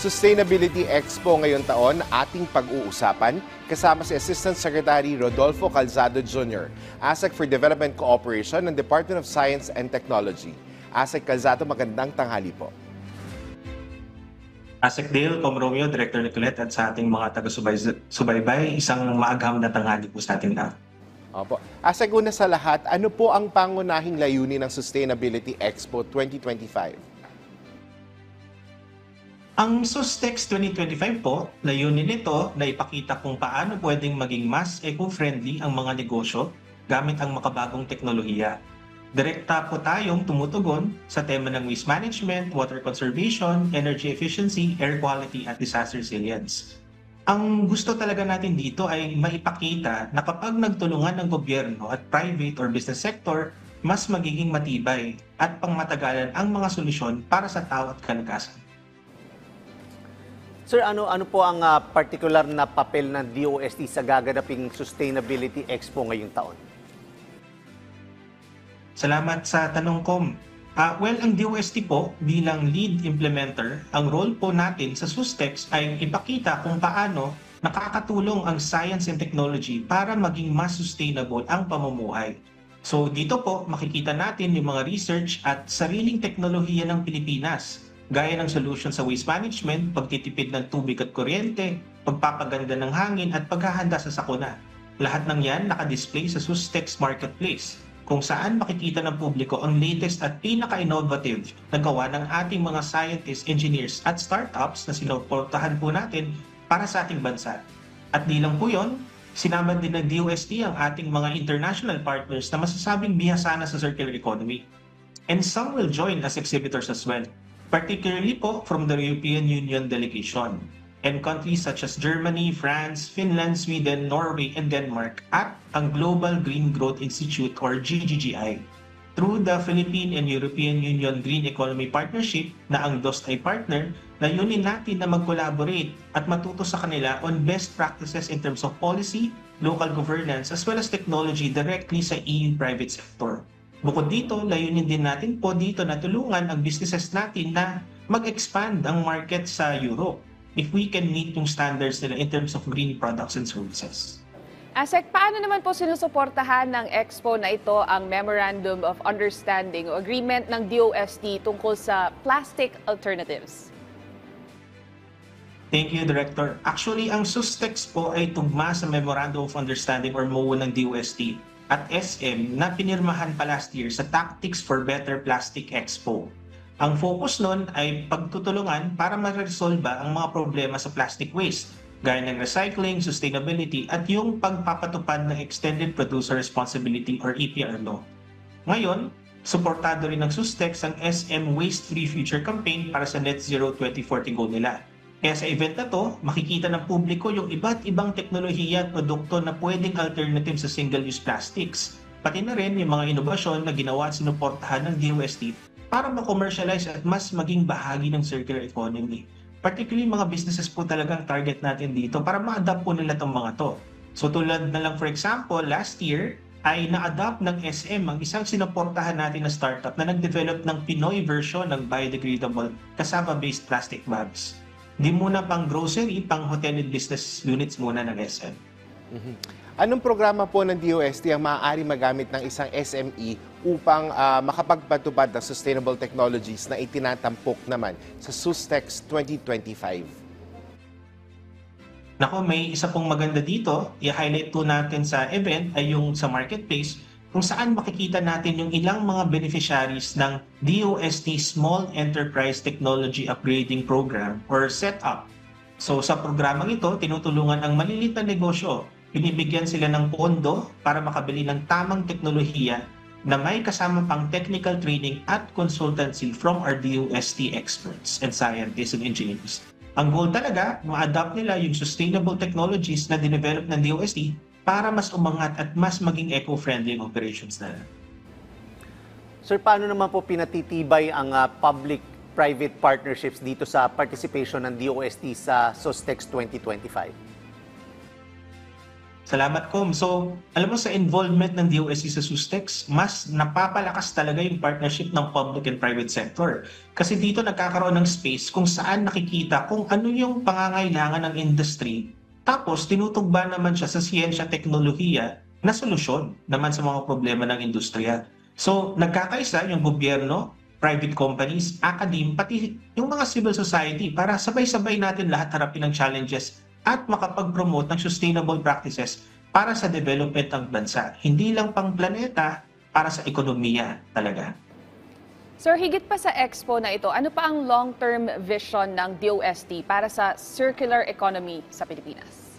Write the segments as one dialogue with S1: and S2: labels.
S1: Sustainability Expo ngayong taon, ating pag-uusapan kasama si Assistant Secretary Rodolfo Calzado Jr., ASEC for Development Cooperation ng Department of Science and Technology. ASEC Calzado, magandang tanghali po.
S2: ASEC Dale, Com Romeo, Director Nicolette at sa ating mga taga-subaybay, isang maagham na tanghali po sa ating lahat.
S1: Opo. ASEC, una sa lahat, ano po ang pangunahing layunin ng Sustainability Expo 2025?
S2: Ang SUSTEX 2025 po, layunin nito na ipakita kung paano pwedeng maging mas eco-friendly ang mga negosyo gamit ang makabagong teknolohiya. Direkta po tayong tumutugon sa tema ng waste management, water conservation, energy efficiency, air quality at disaster resilience. Ang gusto talaga natin dito ay maipakita na kapag nagtulungan ng gobyerno at private or business sector, mas magiging matibay at pangmatagalan ang mga solusyon para sa tao at kalikasan.
S3: Sir, ano po ang particular na papel ng DOST sa gaganaping Sustainability Expo ngayong taon?
S2: Salamat sa tanong, Com. Ang DOST po bilang lead implementer, ang role po natin sa SUSTEX ay ipakita kung paano nakakatulong ang science and technology para maging mas sustainable ang pamumuhay. So dito po makikita natin yung mga research at sariling teknolohiya ng Pilipinas, gaya ng solution sa waste management, pagtitipid ng tubig at kuryente, pagpapaganda ng hangin at paghahanda sa sakuna. Lahat ng yan nakadisplay sa SUSTEX Marketplace, kung saan makikita ng publiko ang latest at pinaka-innovative na gawa ng ating mga scientists, engineers at startups na sinuportahan po natin para sa ating bansa. At di lang po yun, sinama din ng DOST ang ating mga international partners na masasabing bihasa na sa circular economy. And some will join as exhibitors as well, particularly po from the European Union delegation and countries such as Germany, France, Finland, Sweden, Norway, and Denmark at ang Global Green Growth Institute or GGGI. Through the Philippine and European Union Green Economy Partnership na ang DOST ay partner, layunin natin na mag-collaborate at matuto sa kanila on best practices in terms of policy, local governance, as well as technology directly sa EU private sector. Bukod dito, layunin din natin po dito na tulungan ang businesses natin na mag-expand ang market sa Europe if we can meet yung standards nila in terms of green products and services.
S4: ASEC, paano naman po sinusuportahan ng Expo na ito ang Memorandum of Understanding o Agreement ng DOST tungkol sa plastic alternatives?
S2: Thank you, Director. Actually, ang SUSTEX po ay tugma sa Memorandum of Understanding or MOU ng DOST at SM na pinirmahan pa last year sa Tactics for Better Plastic Expo. Ang focus nun ay pagtutulungan para ma-resolba ang mga problema sa plastic waste, gaya ng recycling, sustainability, at yung pagpapatupad ng Extended Producer Responsibility or EPR law. Ngayon, suportado rin ng SUSTEX ang SM Waste Free Future Campaign para sa Net Zero 2040 goal nila. Kaya sa event na to, makikita ng publiko yung iba't ibang teknolohiya at produkto na pwedeng alternative sa single-use plastics. Pati na rin yung mga inobasyon na ginawa at sinuportahan ng DOST para ma-commercialize at mas maging bahagi ng circular economy. Particularly mga businesses po talagang target natin dito para ma-adapt po nila itong mga to. So tulad na lang for example, last year ay na-adapt ng SM ang isang sinuportahan natin na startup na nag-develop ng Pinoy version ng biodegradable cassava-based plastic bags. Di muna pang grocery, pang hotel and business units muna ng SM.
S1: Anong programa po ng DOST ang maaari magamit ng isang SME upang makapagpatupad ng sustainable technologies na itinatampok naman sa SUSTEX 2025?
S2: Nako, may isa pong maganda dito, i-highlight po natin sa event ay yung sa marketplace kung saan makikita natin yung ilang mga beneficiaries ng DOST Small Enterprise Technology Upgrading Program or SETUP. So sa programang ito, tinutulungan ang maliliit na negosyo. Binibigyan sila ng pondo para makabili ng tamang teknolohiya na may kasama pang technical training at consultancy from our DOST experts and scientists and engineers. Ang goal talaga, ma-adapt nila yung sustainable technologies na dinevelop ng DOST para mas umangat at mas maging eco-friendly ang operations nila.
S3: Sir, paano naman po pinatitibay ang public-private partnerships dito sa participation ng DOST sa SUSTEX 2025?
S2: Salamat, Kom. So, alam mo sa involvement ng DOST sa SUSTEX, mas napapalakas talaga yung partnership ng public and private sector. Kasi dito nagkakaroon ng space kung saan nakikita kung ano yung pangangailangan ng industry. Tapos, tinutugba naman siya sa siyensya, teknolohiya na solusyon naman sa mga problema ng industriya. So, nagkakaisa yung gobyerno, private companies, academe, pati yung mga civil society para sabay-sabay natin lahat harapin ang challenges at makapag-promote ng sustainable practices para sa development ng bansa. Hindi lang pang planeta, para sa ekonomiya talaga.
S4: Sir, higit pa sa Expo na ito, ano pa ang long-term vision ng DOST para sa circular economy sa Pilipinas?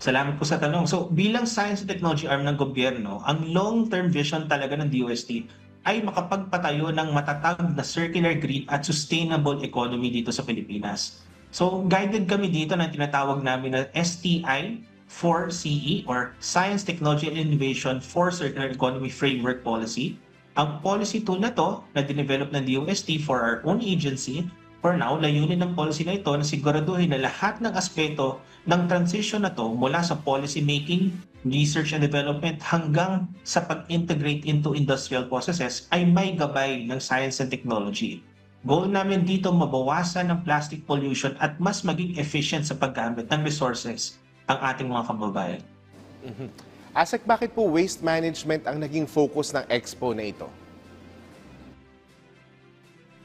S2: Salamat po sa tanong. So, bilang science and technology arm ng gobyerno, ang long-term vision talaga ng DOST ay makapagpatayo ng matatag na circular, green at sustainable economy dito sa Pilipinas. So, guided kami dito ng tinatawag namin na STI 4CE or Science, Technology and Innovation for Circular Economy Framework Policy. Ang policy tool na to na dinevelop ng DOST for our own agency, for now, layunin ng policy na ito na siguraduhin na lahat ng aspeto ng transition na to mula sa policy making, research and development hanggang sa pag-integrate into industrial processes ay may gabay ng science and technology. Goal namin dito mabawasan ng plastic pollution at mas maging efficient sa paggamit ng resources ang ating mga kababayan.
S1: Asek, bakit po waste management ang naging focus ng Expo na ito?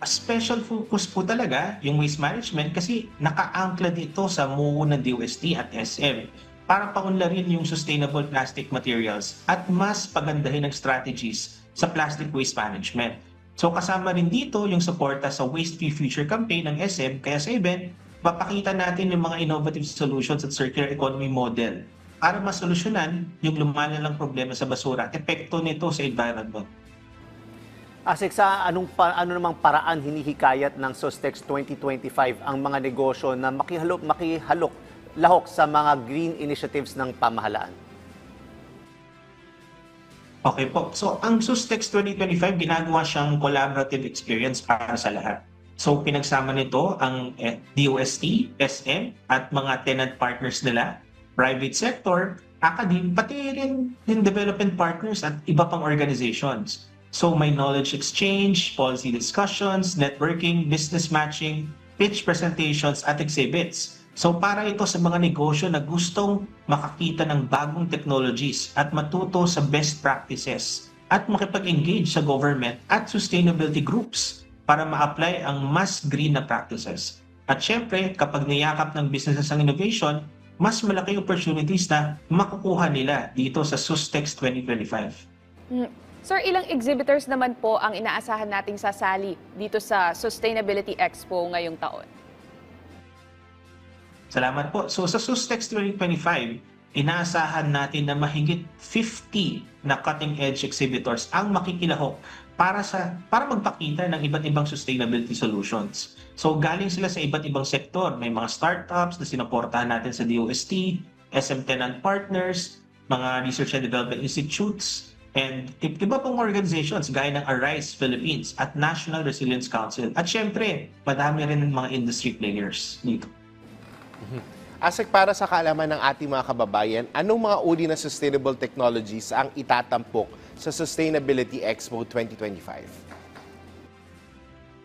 S2: A special focus po talaga yung waste management kasi naka-angkla dito sa MOU ng DOST at SM para paunlarin yung sustainable plastic materials at mas pagandahin ang strategies sa plastic waste management. So kasama rin dito yung suporta sa Waste Free Future campaign ng SM, kaya sa event, papakita natin yung mga innovative solutions at circular economy model para masolusyonan yung lumalalang problema sa basura at epekto nito sa environment.
S3: Asik, sa ano namang paraan hinihikayat ng SUSTEX 2025 ang mga negosyo na lahok sa mga green initiatives ng pamahalaan?
S2: Okay po. So, ang SUSTEX 2025, ginagawa siyang collaborative experience para sa lahat. So, pinagsama nito ang DOST, SM, at mga tenant partners nila, private sector, academe, pati rin yung development partners at iba pang organizations. So, may knowledge exchange, policy discussions, networking, business matching, pitch presentations, at exhibits. So para ito sa mga negosyo na gustong makakita ng bagong technologies at matuto sa best practices at makipag-engage sa government at sustainability groups para ma-apply ang mas green na practices. At syempre, kapag niyakap ng businesses ang innovation, mas malaki opportunities na makukuha nila dito sa SUSTEX 2025.
S4: Sir, ilang exhibitors naman po ang inaasahan nating sasali dito sa Sustainability Expo ngayong taon?
S2: Salamat po. So sa SUSTEX 2025, inaasahan natin na mahigit 50 na cutting-edge exhibitors ang makikilahok para magpakita ng iba't ibang sustainability solutions. So galing sila sa iba't ibang sektor. May mga startups na sinuportahan natin sa DOST, SM Tenant Partners, mga research and development institutes, and iba pong organizations gaya ng Arise Philippines at National Resilience Council. At syempre, madami rin ng mga industry players dito.
S1: Asek, para sa kaalaman ng ating mga kababayan, anong mga uri na sustainable technologies ang itatampok sa Sustainability Expo 2025?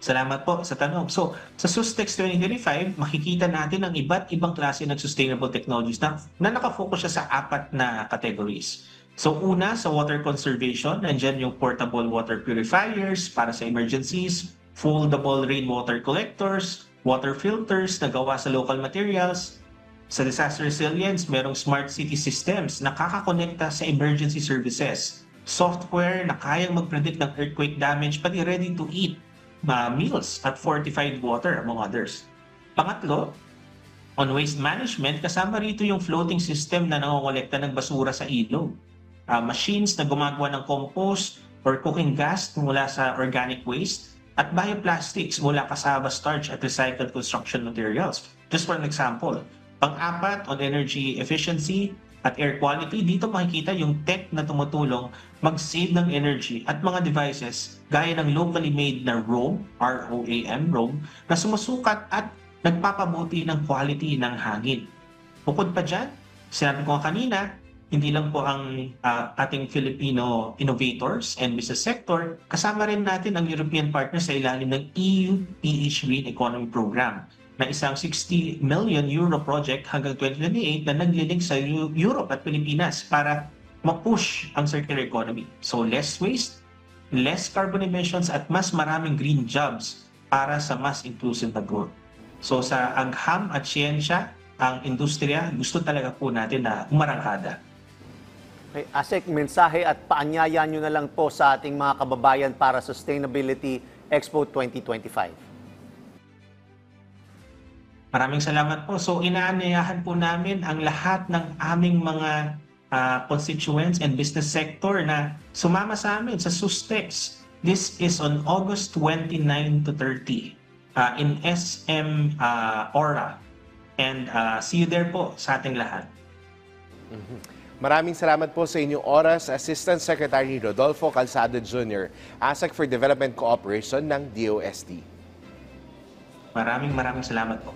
S2: Salamat po sa tanong. So, sa SUSTEX 2025, makikita natin ang iba't ibang klase ng sustainable technologies na nakafocus siya sa 4 na categories. So, una, sa water conservation, nandyan yung portable water purifiers para sa emergencies, foldable rainwater collectors, water filters na gawa sa local materials. Sa disaster resilience, merong smart city systems na kakakonekta sa emergency services. Software na kayang mag-predict ng earthquake damage, pati ready-to-eat meals at fortified water, among others. Pangatlo, on waste management, kasama rito yung floating system na nangongolekta ng basura sa ilog. Machines na gumagawa ng compost or cooking gas mula sa organic waste, at bioplastics mula kasaba starch at recycled construction materials. Just for an example. Pang-4, on energy efficiency at air quality, dito makikita yung tech na tumutulong mag-save ng energy at mga devices gaya ng locally made na ROAM, ROAM, na sumusukat at nagpapabuti ng quality ng hangin. Bukod pa dyan, Sinabi ko kanina, hindi lang po ang ating Filipino innovators and business sector, kasama rin natin ang European partners sa ilalim ng EU PH Green Economy Program na isang 60 million euro project hanggang 2028 na naglilink sa Europe at Pilipinas para ma-push ang circular economy. So less waste, less carbon emissions at mas maraming green jobs para sa mas inclusive na growth. So sa agham at siyensya, ang industriya, gusto talaga po natin na umarangkada.
S3: Okay, ASEC, mensahe at paanyaya nyo na lang po sa ating mga kababayan para Sustainability Expo 2025.
S2: Maraming salamat po. So inaanyayahan po namin ang lahat ng aming mga constituents and business sector na sumama sa amin sa SUSTEX. This is on August 29 to 30 in SM Aura. And see you there po sa ating lahat.
S1: Maraming salamat po sa inyong oras, Assistant Secretary Rodolfo Calzado Jr., ASEC for Development Cooperation ng DOST.
S2: Maraming salamat po.